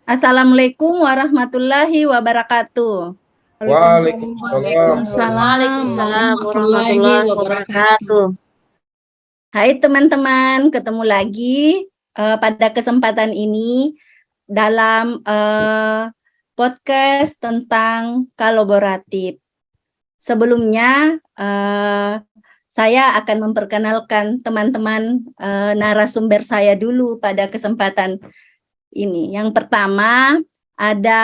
Assalamualaikum warahmatullahi wabarakatuh. Waalaikumsalam warahmatullahi wabarakatuh. Hai teman-teman, ketemu lagi pada kesempatan ini dalam podcast tentang kolaboratif. Sebelumnya saya akan memperkenalkan teman-teman narasumber saya dulu pada kesempatan ini. Yang pertama ada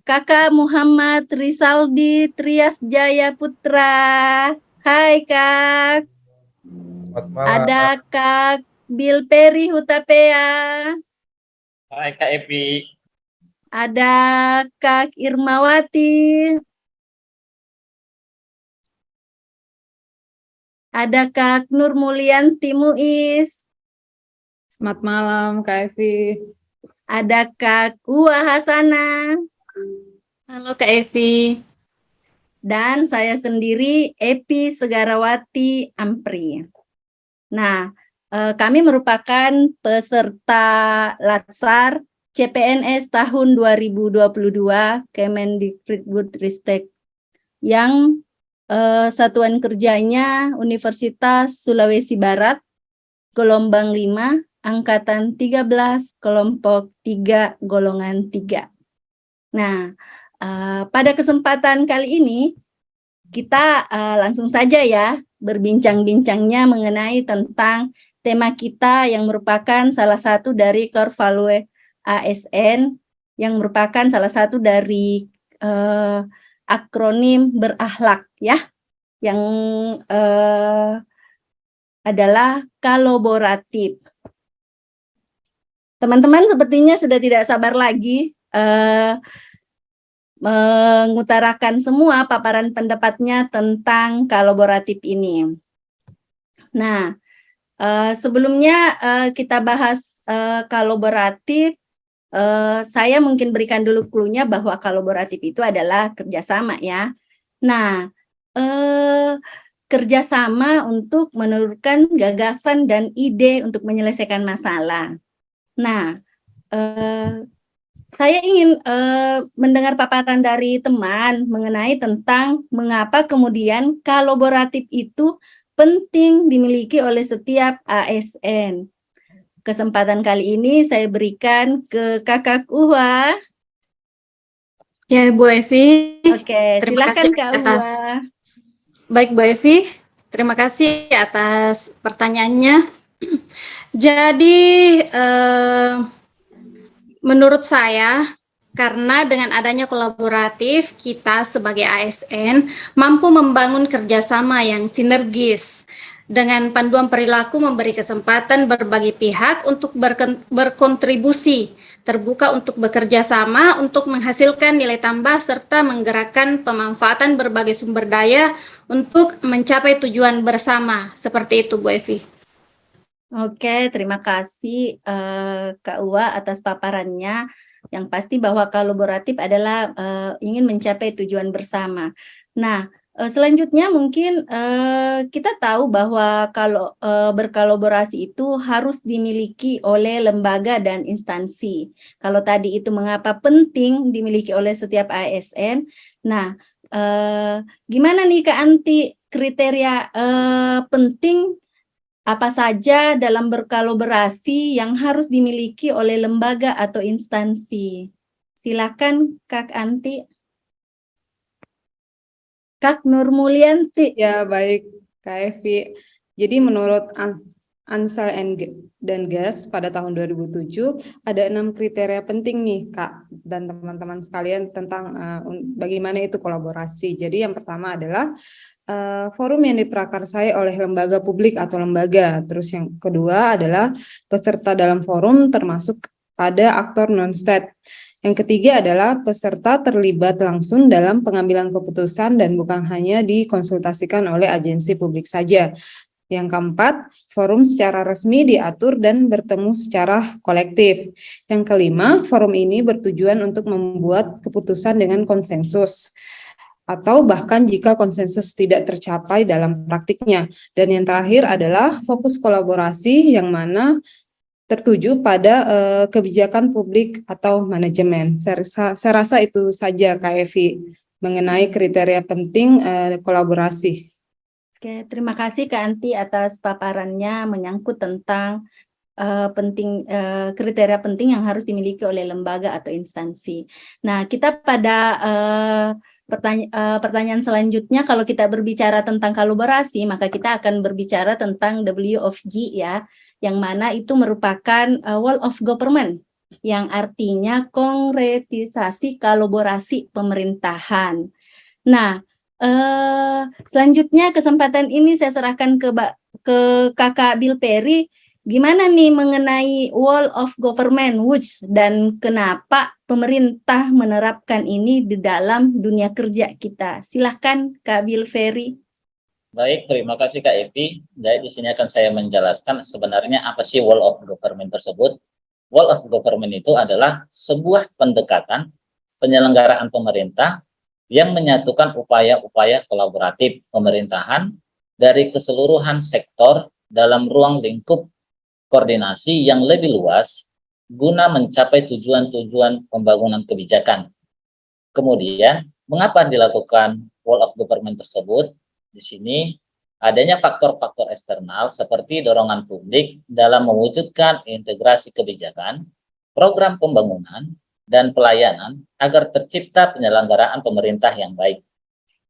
Kakak Muhammad Rizaldi Trias Jaya Putra. Hai Kak. Ada Kak Bilperi Hutapea. Hai Kak Evi. Ada Kak Irmawati. Ada Kak Nur Mulyanti Muiz. Selamat malam Kak Evi. Ada Kak Uwa Hasana. Halo Kak Evi. Dan saya sendiri Epi Segarawati Ampri. Nah, kami merupakan peserta Latsar CPNS tahun 2022 Kemendikbudristek yang satuan kerjanya Universitas Sulawesi Barat, gelombang 5, angkatan 13, kelompok 3, golongan 3. Nah, pada kesempatan kali ini, kita langsung saja ya berbincang-bincangnya mengenai tentang tema kita yang merupakan salah satu dari core value ASN, yang merupakan salah satu dari akronim berakhlak ya, yang adalah kolaboratif. Teman-teman sepertinya sudah tidak sabar lagi mengutarakan semua paparan pendapatnya tentang kolaboratif ini. Nah, sebelumnya kita bahas kolaboratif, saya mungkin berikan dulu clue-nya bahwa kolaboratif itu adalah kerjasama ya. Nah, kerjasama untuk menurunkan gagasan dan ide untuk menyelesaikan masalah. Nah, saya ingin mendengar paparan dari teman mengenai tentang mengapa kemudian kolaboratif itu penting dimiliki oleh setiap ASN. Kesempatan kali ini saya berikan ke Kakak Uwa. Ya Bu Evi. Oke, silakan Kak Uwa. Baik Bu Evi, terima kasih atas pertanyaannya. Jadi menurut saya, karena dengan adanya kolaboratif, kita sebagai ASN mampu membangun kerjasama yang sinergis. Dengan panduan perilaku memberi kesempatan berbagai pihak untuk berkontribusi, terbuka untuk bekerja sama untuk menghasilkan nilai tambah serta menggerakkan pemanfaatan berbagai sumber daya untuk mencapai tujuan bersama. Seperti itu Bu Evi. Oke, terima kasih Kak Uwa atas paparannya. Yang pasti bahwa kolaboratif adalah ingin mencapai tujuan bersama. Nah, selanjutnya mungkin kita tahu bahwa kalau berkolaborasi itu harus dimiliki oleh lembaga dan instansi. Kalau tadi itu mengapa penting dimiliki oleh setiap ASN. Nah, gimana nih Kak Anti kriteria penting apa saja dalam berkolaborasi yang harus dimiliki oleh lembaga atau instansi? Silakan Kak Anti. Kak Nur Mulyanti. Ya baik Kak Evi. Jadi menurut Ansel dan Gas pada tahun 2007 ada 6 kriteria penting nih Kak dan teman-teman sekalian tentang bagaimana itu kolaborasi. Jadi yang pertama adalah forum yang diprakarsai oleh lembaga publik atau lembaga. Terus yang kedua adalah peserta dalam forum termasuk pada aktor non-state. Yang ketiga adalah peserta terlibat langsung dalam pengambilan keputusan dan bukan hanya dikonsultasikan oleh agensi publik saja. Yang keempat, forum secara resmi diatur dan bertemu secara kolektif. Yang kelima, forum ini bertujuan untuk membuat keputusan dengan konsensus. Atau bahkan jika konsensus tidak tercapai dalam praktiknya. Dan yang terakhir adalah fokus kolaborasi yang mana tertuju pada kebijakan publik atau manajemen. Saya rasa itu saja Kak Evi mengenai kriteria penting kolaborasi. Oke, terima kasih Kak Anti atas paparannya menyangkut tentang kriteria penting yang harus dimiliki oleh lembaga atau instansi. Nah, kita pada pertanyaan selanjutnya, kalau kita berbicara tentang kolaborasi, maka kita akan berbicara tentang W of G ya, yang mana itu merupakan Wall of Government, yang artinya konkretisasi kolaborasi pemerintahan. Nah, selanjutnya kesempatan ini saya serahkan ke Kakak Bill Perry. Gimana nih mengenai Wall of Government, WOG, dan kenapa pemerintah menerapkan ini di dalam dunia kerja kita? Silahkan Kak Bill Perry. Baik, terima kasih Kak Evi. Jadi di sini akan saya menjelaskan sebenarnya apa sih Wall of Government tersebut. Wall of Government itu adalah sebuah pendekatan penyelenggaraan pemerintah yang menyatukan upaya-upaya kolaboratif pemerintahan dari keseluruhan sektor dalam ruang lingkup koordinasi yang lebih luas guna mencapai tujuan-tujuan pembangunan kebijakan. Kemudian, mengapa dilakukan Wall of Government tersebut? Di sini adanya faktor-faktor eksternal seperti dorongan publik dalam mewujudkan integrasi kebijakan, program pembangunan, dan pelayanan agar tercipta penyelenggaraan pemerintah yang baik.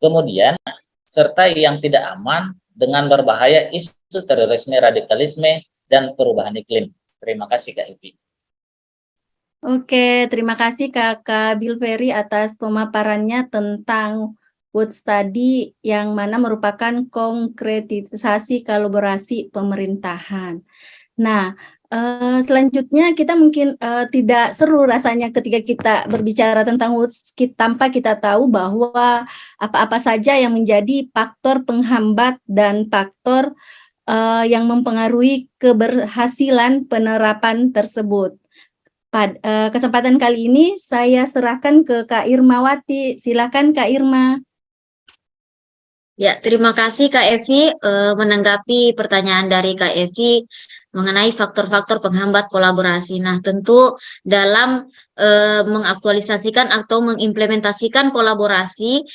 Kemudian, serta yang tidak aman dengan berbahaya isu terorisme, radikalisme, dan perubahan iklim. Terima kasih Kak Evi. Oke, terima kasih Kakak Bill Perry atas pemaparannya tentang WOG Study yang mana merupakan konkretisasi kolaborasi pemerintahan. Nah, selanjutnya kita mungkin tidak seru rasanya ketika kita berbicara tentang WOG tanpa kita tahu bahwa apa-apa saja yang menjadi faktor penghambat dan faktor yang mempengaruhi keberhasilan penerapan tersebut. Kesempatan kali ini saya serahkan ke Kak Irmawati. Silakan Kak Irma. Ya, terima kasih Kak Evi menanggapi pertanyaan dari Kak Evi mengenai faktor-faktor penghambat kolaborasi. Nah, tentu dalam mengaktualisasikan atau mengimplementasikan kolaborasi,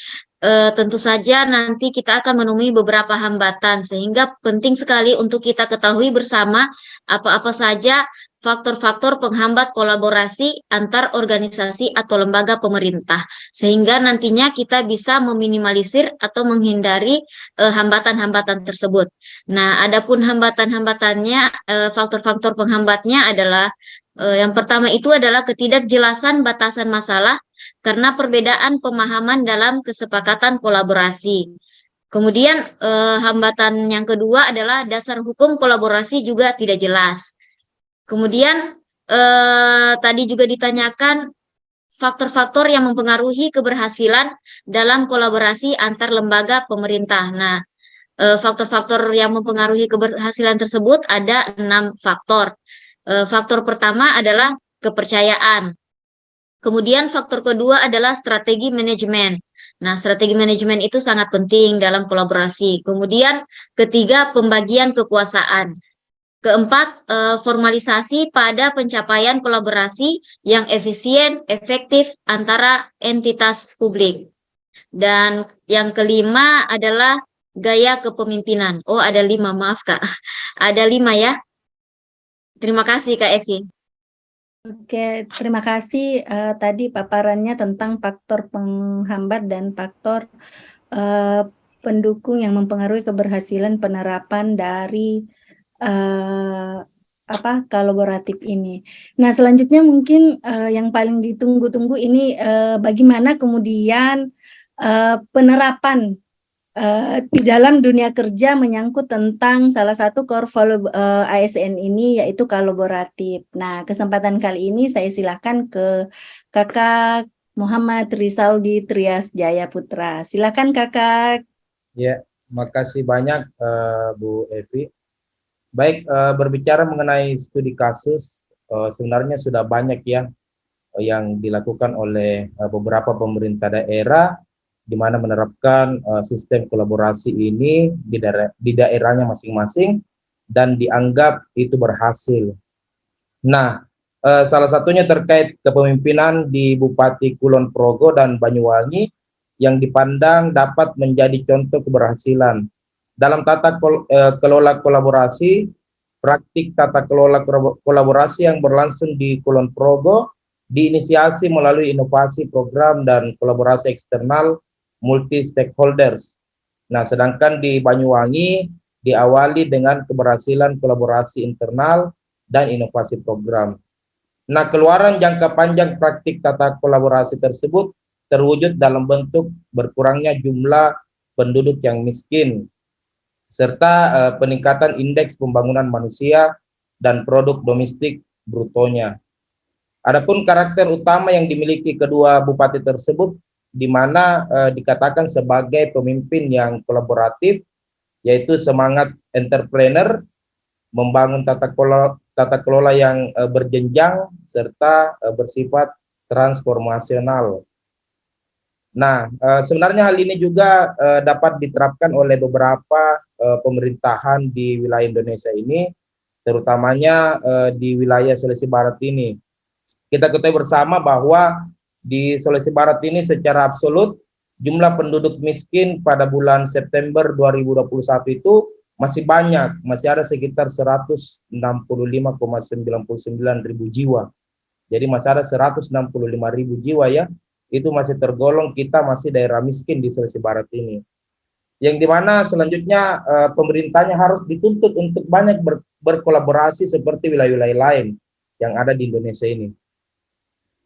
tentu saja nanti kita akan menemui beberapa hambatan, sehingga penting sekali untuk kita ketahui bersama apa-apa saja faktor-faktor penghambat kolaborasi antar organisasi atau lembaga pemerintah, sehingga nantinya kita bisa meminimalisir atau menghindari hambatan-hambatan tersebut. Nah, adapun hambatan-hambatannya, faktor-faktor penghambatnya adalah yang pertama itu adalah ketidakjelasan batasan masalah karena perbedaan pemahaman dalam kesepakatan kolaborasi. Kemudian hambatan yang kedua adalah dasar hukum kolaborasi juga tidak jelas. Kemudian tadi juga ditanyakan faktor-faktor yang mempengaruhi keberhasilan dalam kolaborasi antar lembaga pemerintah. Nah, faktor-faktor yang mempengaruhi keberhasilan tersebut ada 6 faktor. Faktor pertama adalah kepercayaan. Kemudian faktor kedua adalah strategi manajemen. Nah, strategi manajemen itu sangat penting dalam kolaborasi. Kemudian ketiga, pembagian kekuasaan. Keempat, formalisasi pada pencapaian kolaborasi yang efisien, efektif antara entitas publik. Dan yang kelima adalah gaya kepemimpinan. Oh, ada 5, maaf Kak. Ada 5 ya. Terima kasih Kak Evi. Oke, terima kasih tadi paparannya tentang faktor penghambat dan faktor pendukung yang mempengaruhi keberhasilan penerapan dari kolaboratif ini. Nah, selanjutnya mungkin yang paling ditunggu-tunggu ini bagaimana kemudian penerapan di dalam dunia kerja menyangkut tentang salah satu core value ASN ini, yaitu kolaboratif. Nah, kesempatan kali ini saya silakan ke Kakak Muhammad Rizaldi Trias Jaya Putra. Silakan Kakak. Ya, makasih banyak Bu Evi. Baik, berbicara mengenai studi kasus, sebenarnya sudah banyak ya yang dilakukan oleh beberapa pemerintah daerah di mana menerapkan sistem kolaborasi ini di daerahnya masing-masing dan dianggap itu berhasil. Nah, salah satunya terkait kepemimpinan di Bupati Kulon Progo dan Banyuwangi yang dipandang dapat menjadi contoh keberhasilan dalam kelola kolaborasi. Praktik tata kelola kolaborasi yang berlangsung di Kulon Progo diinisiasi melalui inovasi program dan kolaborasi eksternal multi stakeholders. Nah, sedangkan di Banyuwangi diawali dengan keberhasilan kolaborasi internal dan inovasi program. Nah, keluaran jangka panjang praktik tata kolaborasi tersebut terwujud dalam bentuk berkurangnya jumlah penduduk yang miskin, serta peningkatan indeks pembangunan manusia dan produk domestik brutonya. Adapun karakter utama yang dimiliki kedua bupati tersebut, di mana dikatakan sebagai pemimpin yang kolaboratif, yaitu semangat entrepreneur, membangun tata kelola yang berjenjang, serta bersifat transformasional. Nah, sebenarnya hal ini juga dapat diterapkan oleh beberapa pemerintahan di wilayah Indonesia ini, terutamanya di wilayah Sulawesi Barat ini. Kita ketahui bersama bahwa di Sulawesi Barat ini secara absolut jumlah penduduk miskin pada bulan September 2021 itu masih banyak, masih ada sekitar 165,99 ribu jiwa. Jadi masih ada 165.000 jiwa ya, itu masih tergolong kita masih daerah miskin di Sulawesi Barat ini. Yang dimana selanjutnya pemerintahnya harus dituntut untuk banyak berkolaborasi seperti wilayah-wilayah lain yang ada di Indonesia ini.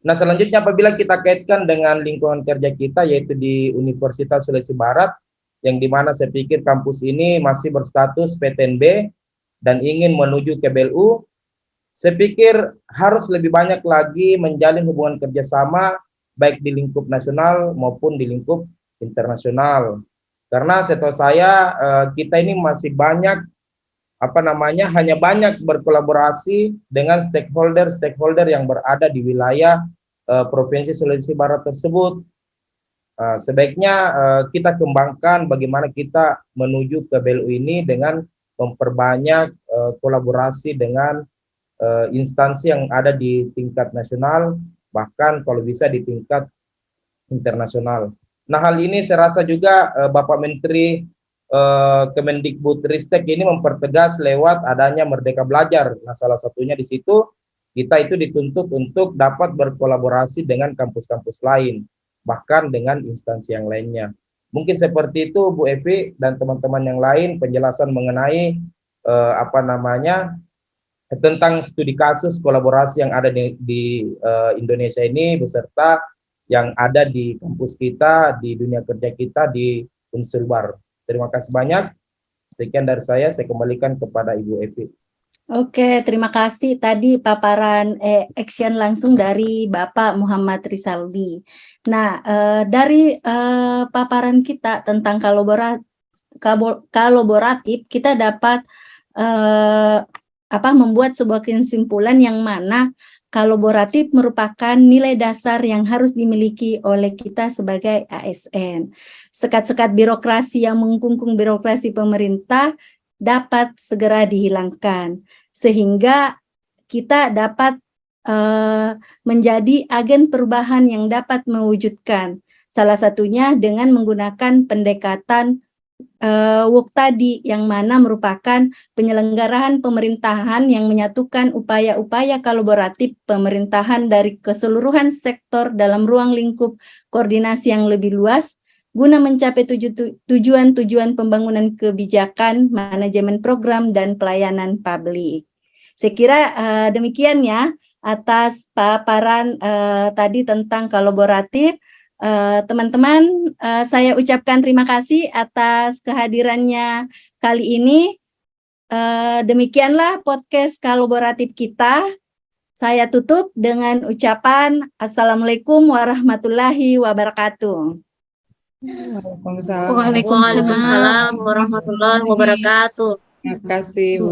Nah, selanjutnya apabila kita kaitkan dengan lingkungan kerja kita, yaitu di Universitas Sulawesi Barat, yang dimana saya pikir kampus ini masih berstatus PTNB dan ingin menuju ke BLU, saya pikir harus lebih banyak lagi menjalin hubungan kerjasama baik di lingkup nasional maupun di lingkup internasional. Karena setahu saya kita ini masih banyak hanya banyak berkolaborasi dengan stakeholder yang berada di wilayah Provinsi Sulawesi Barat tersebut. Sebaiknya kita kembangkan bagaimana kita menuju ke BLU ini dengan memperbanyak kolaborasi dengan instansi yang ada di tingkat nasional, bahkan kalau bisa di tingkat internasional. Nah, hal ini saya rasa juga Bapak Menteri Kemendikbudristek ini mempertegas lewat adanya Merdeka Belajar. Nah, salah satunya di situ kita itu dituntut untuk dapat berkolaborasi dengan kampus-kampus lain, bahkan dengan instansi yang lainnya. Mungkin seperti itu Bu Evi dan teman-teman yang lain penjelasan mengenai tentang studi kasus kolaborasi yang ada di Indonesia ini beserta yang ada di kampus kita, di dunia kerja kita di Unsilbar. Terima kasih banyak. Sekian dari saya kembalikan kepada Ibu Evi. Oke, terima kasih tadi paparan action langsung dari Bapak Muhammad Rizaldi. Nah, dari paparan kita tentang kolaboratif, kita dapat membuat sebuah kesimpulan yang mana kolaboratif merupakan nilai dasar yang harus dimiliki oleh kita sebagai ASN. Sekat-sekat birokrasi yang mengkungkung birokrasi pemerintah dapat segera dihilangkan, sehingga kita dapat menjadi agen perubahan yang dapat mewujudkan. Salah satunya dengan menggunakan pendekatan WOK tadi, yang mana merupakan penyelenggaraan pemerintahan yang menyatukan upaya-upaya kolaboratif pemerintahan dari keseluruhan sektor dalam ruang lingkup koordinasi yang lebih luas guna mencapai tujuan-tujuan pembangunan kebijakan, manajemen program, dan pelayanan publik. Saya kira demikian ya atas paparan tadi tentang kolaboratif. Teman-teman, saya ucapkan terima kasih atas kehadirannya kali ini. Demikianlah podcast kolaboratif kita. Saya tutup dengan ucapan Assalamualaikum warahmatullahi wabarakatuh. Waalaikumsalam. Waalaikumsalam warahmatullahi wabarakatuh. Terima kasih Bu.